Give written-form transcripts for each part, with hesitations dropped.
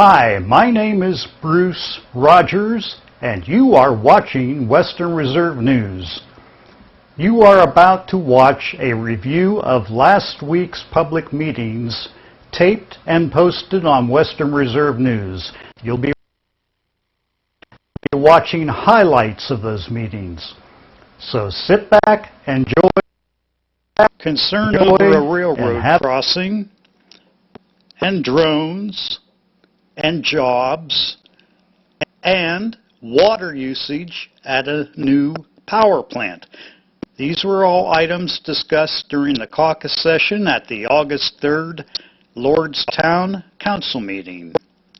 Hi, my name is Bruce Rogers, and you are watching Western Reserve News. You are about to watch a review of last week's public meetings taped and posted on Western Reserve News. You'll be watching highlights of those meetings. So sit back, enjoy. Concern over a railroad crossing, and drones, and jobs, and water usage at a new power plant. These were all items discussed during the caucus session at the August 3rd Lordstown Council meeting.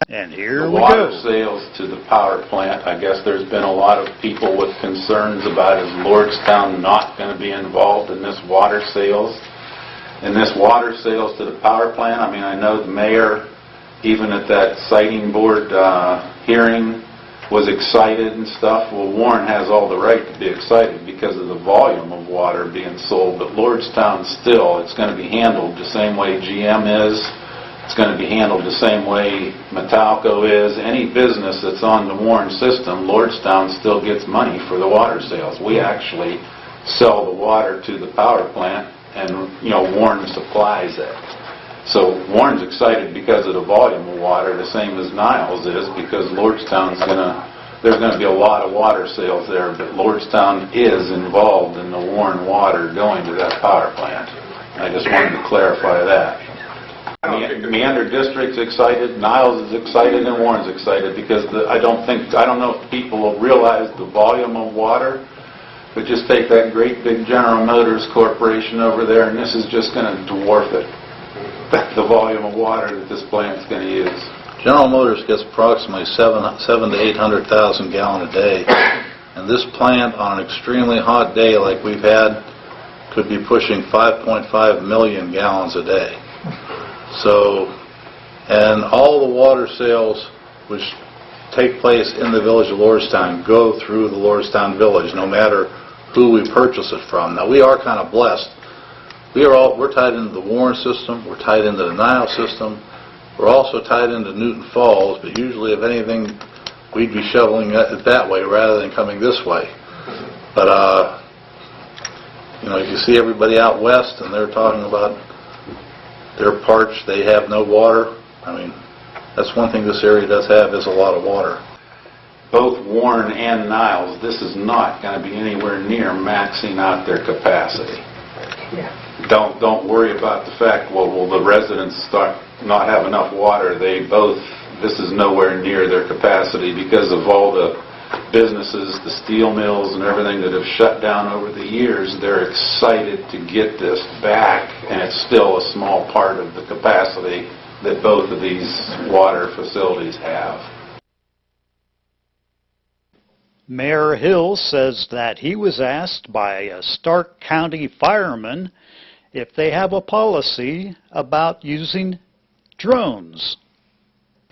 And here we go. Water sales to the power plant, I guess there's been a lot of people with concerns about is Lordstown not going to be involved in this water sales? In this water sales to the power plant, I mean, I know the mayor, even at that siting board hearing, was excited and stuff. Well, Warren has all the right to be excited because of the volume of water being sold, but Lordstown still, it's going to be handled the same way GM is. It's going to be handled the same way Metalco is. Any business that's on the Warren system, Lordstown still gets money for the water sales. We actually sell the water to the power plant, and Warren supplies it. So Warren's excited because of the volume of water, the same as Niles is, because Lordstown's there's going to be a lot of water sales there, but Lordstown is involved in the Warren water going to that power plant. I just wanted to clarify that. Meander District's excited, Niles is excited, and Warren's excited because I don't know if people will realize the volume of water, but just take that great big General Motors Corporation over there, and this is just going to dwarf it. The volume of water that this plant's going to use. General Motors gets approximately 700,000 to 800,000 gallons a day, and this plant on an extremely hot day like we've had could be pushing 5.5 million gallons a day. So, and all the water sales which take place in the village of Lordstown go through the Lordstown village, no matter who we purchase it from. Now, we are kind of blessed. We're tied into the Warren system, we're tied into the Niles system, we're also tied into Newton Falls, but usually, if anything, we'd be shoveling it that way rather than coming this way. But, you see everybody out west, and they're talking about they're parched, they have no water. I mean, that's one thing this area does have is a lot of water. Both Warren and Niles, this is not going to be anywhere near maxing out their capacity. Yeah. Don't worry about the fact, well, will the residents start not have enough water? This is nowhere near their capacity because of all the businesses, the steel mills and everything that have shut down over the years. They're excited to get this back, and it's still a small part of the capacity that both of these water facilities have. Mayor Hill says that he was asked by a Stark County fireman if they have a policy about using drones.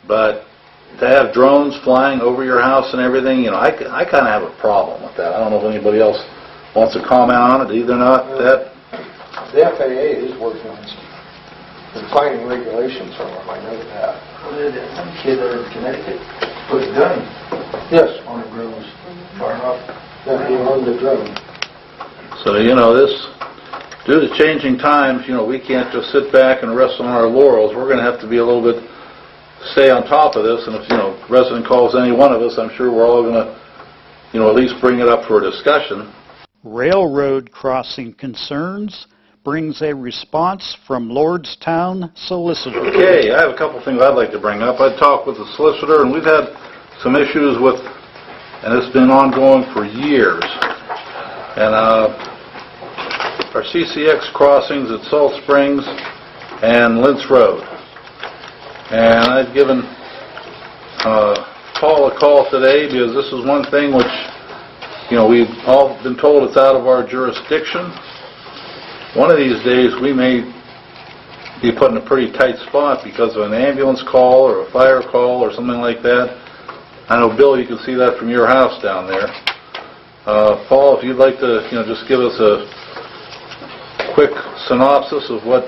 But to have drones flying over your house and everything, I kind of have a problem with that. I don't know if anybody else wants to comment on it, either not. The FAA is working on some defining regulations from them, I know that. Well, there's some kid in Connecticut put a gun on the drones far enough. Yeah, he owned the drone. So, due to changing times, we can't just sit back and rest on our laurels. We're going to have to be a little bit, stay on top of this, and if, resident calls any one of us, I'm sure we're all going to, at least bring it up for a discussion. Railroad crossing concerns brings a response from Lordstown solicitor. Okay, I have a couple things I'd like to bring up. I talked with the solicitor, and we've had some issues with, and it's been ongoing for years. And our CCX crossings at Salt Springs and Lintz Road. And I've given Paul a call today because this is one thing which, we've all been told it's out of our jurisdiction. One of these days we may be put in a pretty tight spot because of an ambulance call or a fire call or something like that. I know, Bill, you can see that from your house down there. Paul, if you'd like to, just give us a quick synopsis of what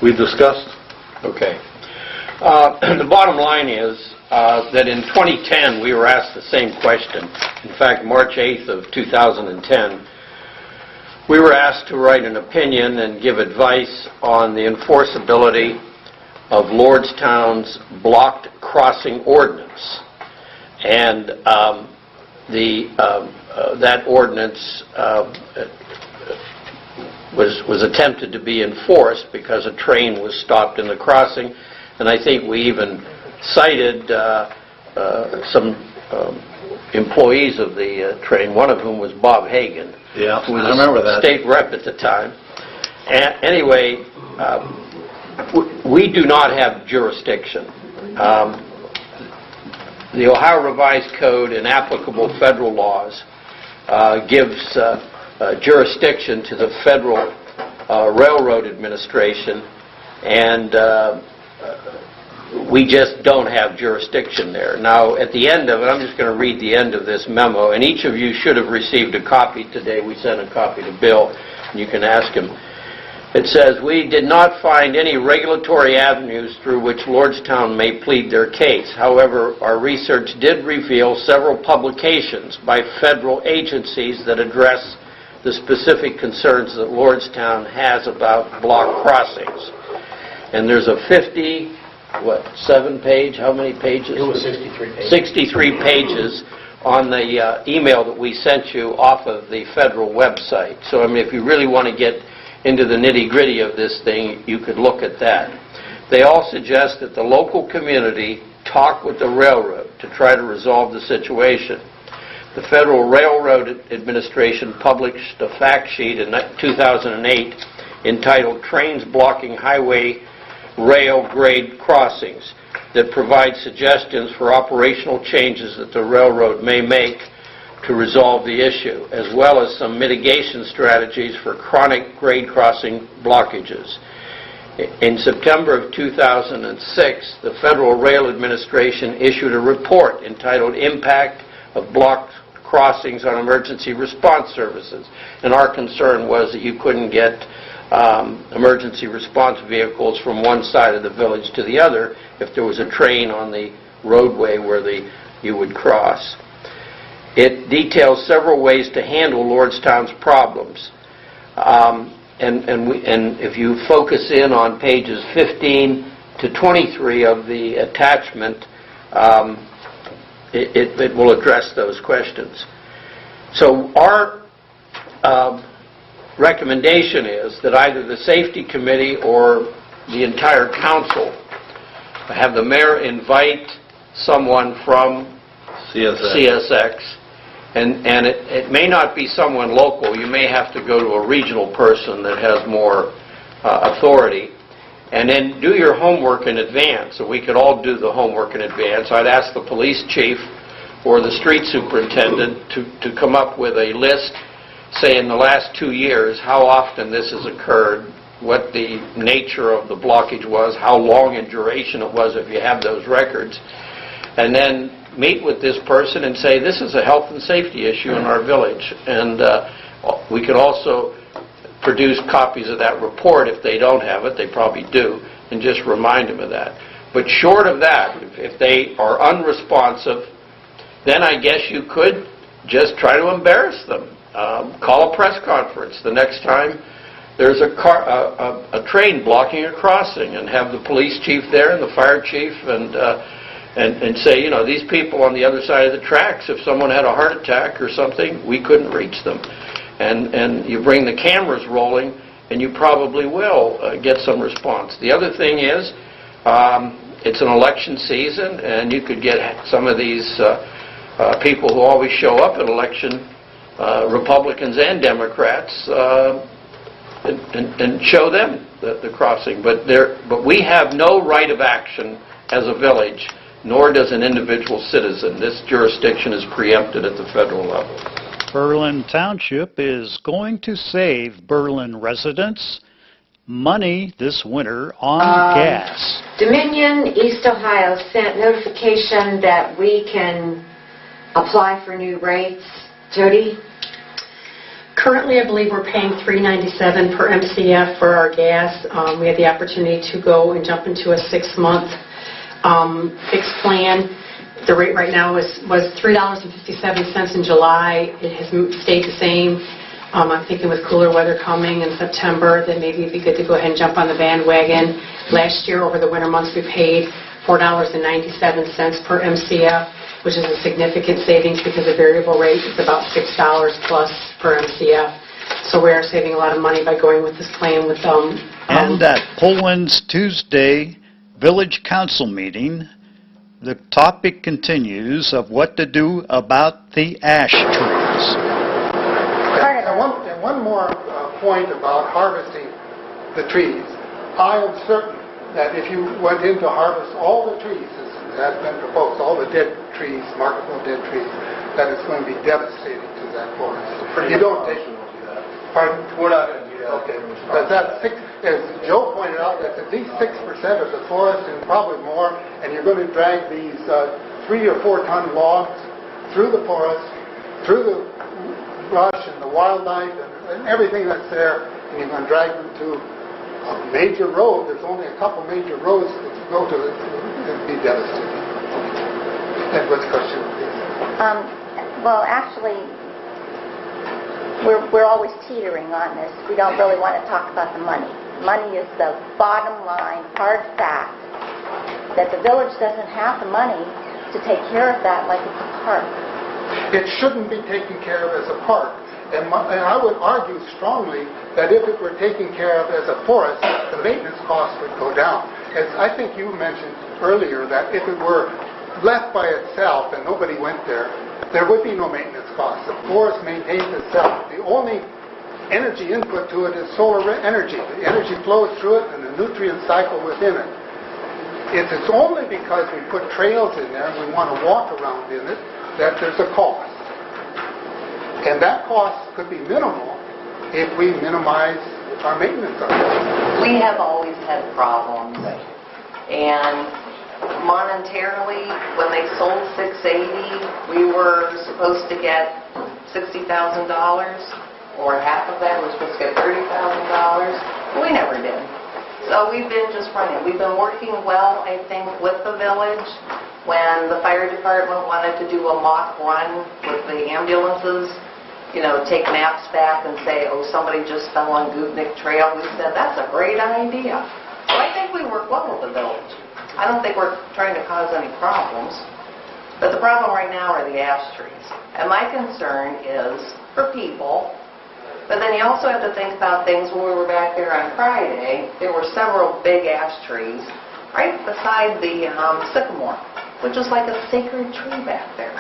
we discussed. Okay. The bottom line is that in 2010 we were asked the same question. In fact, March 8th of 2010, we were asked to write an opinion and give advice on the enforceability of Lordstown's blocked crossing ordinance. And that ordinance was attempted to be enforced because a train was stopped in the crossing. And I think we even cited some employees of the train, one of whom was Bob Hagan, who was I remember that. State rep at the time. And anyway, we do not have jurisdiction. The Ohio Revised Code and applicable federal laws gives jurisdiction to the Federal Railroad Administration, and we just don't have jurisdiction there. Now, at the end of it, I'm just going to read the end of this memo, and each of you should have received a copy today. We sent a copy to Bill, and you can ask him. It says, we did not find any regulatory avenues through which Lordstown may plead their case. However, our research did reveal several publications by federal agencies that address the specific concerns that Lordstown has about block crossings. And there's a 7-page, how many pages? It was 63 pages. 63 pages on the email that we sent you off of the federal website. So, I mean, if you really want to get into the nitty-gritty of this thing, you could look at that. They all suggest that the local community talk with the railroad to try to resolve the situation. The Federal Railroad Administration published a fact sheet in 2008 entitled Trains Blocking Highway Rail Grade Crossings that provides suggestions for operational changes that the railroad may make to resolve the issue, as well as some mitigation strategies for chronic grade crossing blockages. In September of 2006, the Federal Rail Administration issued a report entitled Impact of Blocked Crossings on Emergency Response Services. And our concern was that you couldn't get emergency response vehicles from one side of the village to the other if there was a train on the roadway where you would cross. It details several ways to handle Lordstown's problems. And if you focus in on pages 15 to 23 of the attachment, it will address those questions. So our recommendation is that either the Safety Committee or the entire council have the mayor invite someone from CSX. And it may not be someone local. You may have to go to a regional person that has more authority. And then do your homework in advance. So we could all do the homework in advance. I'd ask the police chief or the street superintendent to come up with a list, say in the last 2 years, how often this has occurred, what the nature of the blockage was, how long in duration it was if you have those records. And then meet with this person and say, this is a health and safety issue in our village. And we could also produce copies of that report. If they don't have it, they probably do, and just remind them of that. But short of that, if they are unresponsive, then I guess you could just try to embarrass them. Call a press conference the next time there's a train blocking a crossing, and have the police chief there and the fire chief and say, you know, these people on the other side of the tracks, if someone had a heart attack or something, we couldn't reach them. And you bring the cameras rolling, and you probably will get some response. The other thing is, it's an election season, and you could get some of these people who always show up at election, Republicans and Democrats, and show them the crossing. But we have no right of action as a village, nor does an individual citizen. This jurisdiction is preempted at the federal level. Berlin Township is going to save Berlin residents money this winter on gas. Dominion East Ohio sent notification that we can apply for new rates. Jody? Currently, I believe we're paying $3.97 per MCF for our gas. We had the opportunity to go and jump into a 6-month fixed plan. The rate right now was $3.57 in July. It has stayed the same. I'm thinking with cooler weather coming in September that maybe it'd be good to go ahead and jump on the bandwagon. Last year, over the winter months, we paid $4.97 per MCF, which is a significant savings because the variable rate is about $6 plus per MCF. So we are saving a lot of money by going with this plan with them. And at Poland's Tuesday Village Council meeting, the topic continues of what to do about the ash trees. And one more point about harvesting the trees. I am certain that if you went in to harvest all the trees, as has been proposed, all the dead trees, marketable dead trees, that it's going to be devastating to that forest. You don't take... Pardon? We're not going to do that. Okay. Because as Joe pointed out, that's at least 6% of the forest and probably more, and you're going to drag these 3 or 4 ton logs through the forest, through the brush and the wildlife and everything that's there, and you're going to drag them to a major road. There's only a couple major roads to go to. It'd be devastating. And what's the question, please? Well, actually, we're always teetering on this. We don't really want to talk about the money. Money is the bottom line, hard fact, that the village doesn't have the money to take care of that like it's a park. It shouldn't be taken care of as a park. And I would argue strongly that if it were taken care of as a forest, the maintenance costs would go down. As I think you mentioned earlier, that if it were left by itself and nobody went there, there would be no maintenance costs. The forest maintains itself. The only energy input to it is solar energy. The energy flows through it and the nutrient cycle within it. It's only because we put trails in there and we want to walk around in it that there's a cost. And that cost could be minimal if we minimize our maintenance on it. We have always had problems. And monetarily, when they sold 680, we were supposed to get $60,000, or half of that was supposed to get $30,000. We never did. So we've been just running. We've been working well, I think, with the village. When the fire department wanted to do a mock run with the ambulances, take maps back and say, oh, somebody just fell on Gutnick Trail, we said, that's a great idea. So I think we work well with the village. I don't think we're trying to cause any problems. But the problem right now are the ash trees. And my concern is for people, but then you also have to think about things. When we were back there on Friday, there were several big ash trees right beside the sycamore, which is like a sacred tree back there.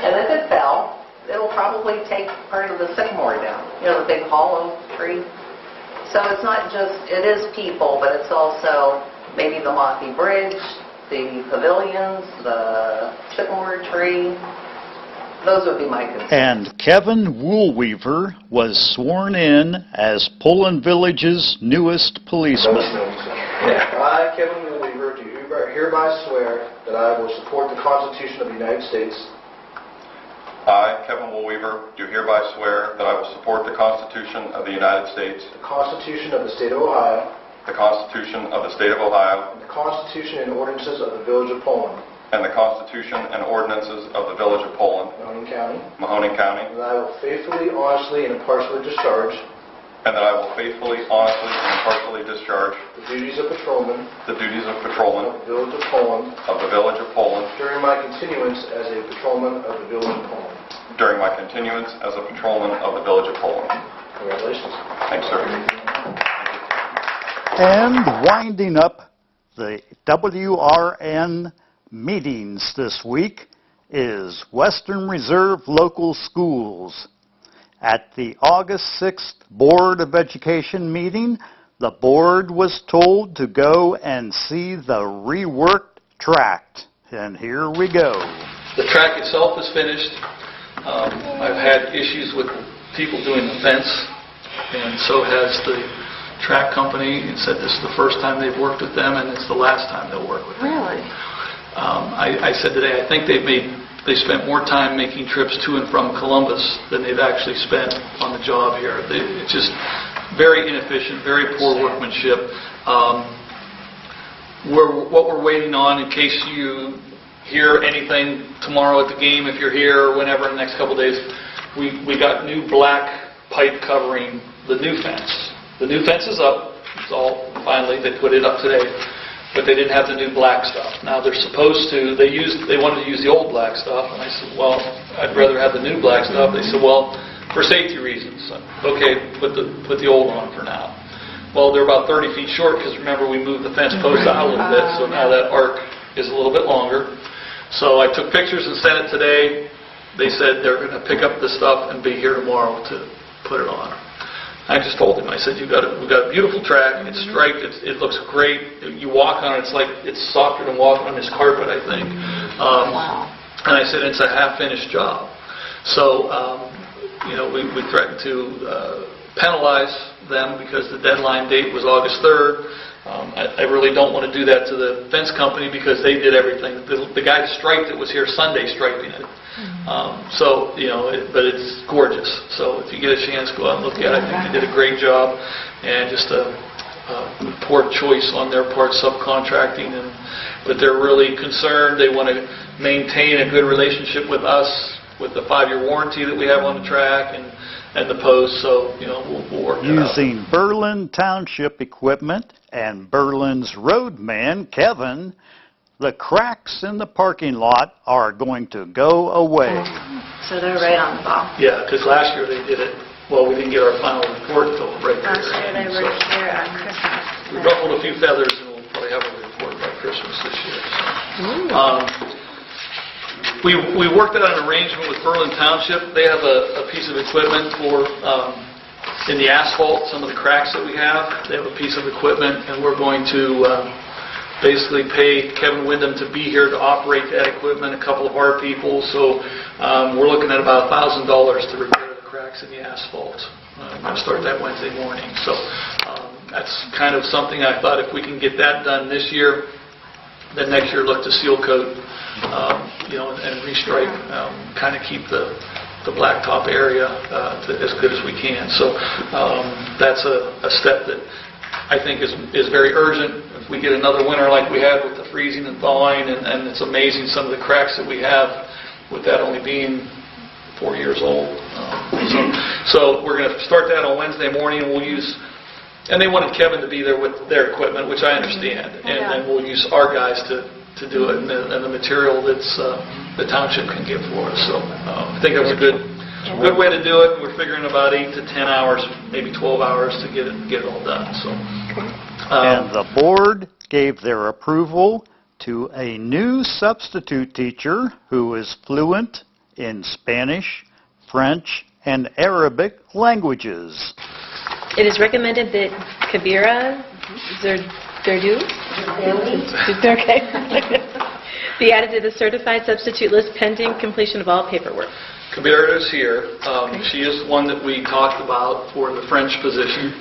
And if it fell, it'll probably take part of the sycamore down, the big hollow tree. So it's not just, it is people, but it's also maybe the Mossy Bridge, the pavilions, the sycamore tree. Those would be my concerns. And Kevin Woolweaver was sworn in as Poland Village's newest policeman. I, Kevin Woolweaver, do hereby swear that I will support the Constitution of the United States. I, Kevin Woolweaver, do hereby swear that I will support the Constitution of the United States, the Constitution of the State of Ohio, the Constitution of the State of Ohio, and the Constitution and ordinances of the Village of Poland, and the Constitution and ordinances of the Village of Poland, Mahoning County, and that I will faithfully, honestly, and impartially discharge the duties of patrolman of the Village of Poland during my continuance as a patrolman of the Village of Poland. Congratulations. Thanks, sir. And winding up the WRN meetings this week is Western Reserve Local Schools. At the August 6th Board of Education meeting, the board was told to go and see the reworked track. And here we go. The track itself is finished. I've had issues with people doing the fence, and so has the track company, and said this is the first time they've worked with them, and it's the last time they'll work with them. Really? I said today, I think they've made they spent more time making trips to and from Columbus than they've actually spent on the job here. It's just very inefficient, very poor workmanship. What we're waiting on, in case you hear anything tomorrow at the game, if you're here or whenever in the next couple of days, we got new black pipe covering the new fence. The new fence is up. It's all, finally, they put it up today. But they didn't have the new black stuff. Now they're supposed to, they wanted to use the old black stuff, and I said, well, I'd rather have the new black stuff. They said, well, for safety reasons. Okay, put the old on for now. Well, they're about 30 feet short, because remember, we moved the fence post out a little bit, so now that arc is a little bit longer. So I took pictures and sent it today. They said they're going to pick up the stuff and be here tomorrow to put it on. I just told him, I said, we've got a beautiful track, it's striped, it looks great. You walk on it, it's like it's softer than walking on this carpet, I think. Wow. And I said, it's a half-finished job. So, we threatened to penalize them because the deadline date was August 3rd. I really don't want to do that to the fence company because they did everything. The guy that striped it was here Sunday striping it. But it's gorgeous. So if you get a chance, go out and look at it. I think they did a great job, and just a poor choice on their part, subcontracting. But they're really concerned. They want to maintain a good relationship with us, with the 5-year warranty that we have on the track and the post. So we'll work it out. Using Berlin Township equipment and Berlin's roadman Kevin, the cracks in the parking lot are going to go away. So they're right on the ball. Yeah, because last year they did it. Well, we didn't get our final report until right there. Last year they were here on Christmas. We ruffled a few feathers, and we'll probably have a report by Christmas this year. We worked out an arrangement with Berlin Township. They have a piece of equipment for in the asphalt, some of the cracks that we have. They have a piece of equipment, and we're going to basically pay Kevin Wyndham to be here to operate that equipment, a couple of our people. So we're looking at about $1,000 to repair the cracks in the asphalt. I'm going to start that Wednesday morning. So that's kind of something I thought if we can get that done this year, then next year look to seal coat, and restripe, kind of keep the blacktop area as good as we can. So that's a step that I think is very urgent. If we get another winter like we had with the freezing and thawing, and it's amazing some of the cracks that we have with that only being 4 years old. So we're going to start that on Wednesday morning, and we'll use, and they wanted Kevin to be there with their equipment, which I understand, and then we'll use our guys to do it, and the material that's the township can give for us. So I think it was a good way to do it. We're figuring about 8 to 10 hours, maybe 12 hours to get it all done. So, and the board gave their approval to a new substitute teacher who is fluent in Spanish, French, and Arabic languages. It is recommended that Kabira Zerdu be added to the certified substitute list pending completion of all paperwork. Kabira is here. She is one that we talked about for the French position.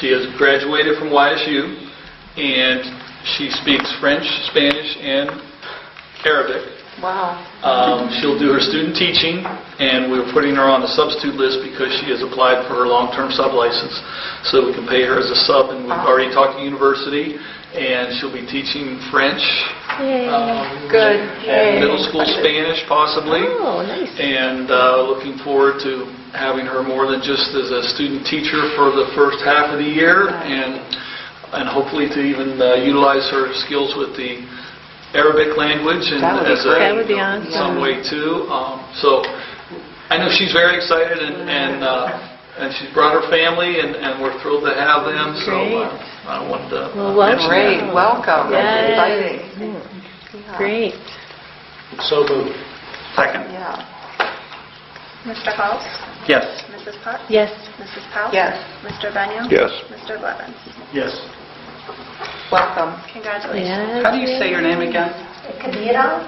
She has graduated from YSU, and she speaks French, Spanish, and Arabic. Wow. She'll do her student teaching, and we're putting her on the substitute list because she has applied for her long-term sub license, so we can pay her as a sub. And we've already talked to university, and she'll be teaching French. Good. And middle school Spanish, possibly. Oh, nice. And looking forward to having her more than just as a student teacher for the first half of the year, and hopefully to even utilize her skills with the Arabic language and as that would be awesome. some way too. So I know she's very excited, and she's brought her family, and we're thrilled to have them. So I wanted to mention Great. that. Welcome. Yes. Exciting. Great. So moved. Second. Yeah. Mr. Halls? Yes. Mrs. Potts? Yes. Mrs. Powell? Yes. Mr. Benio? Yes. Mr. Blevins? Yes. Welcome. Congratulations. Yes. How do you say your name again? Kabira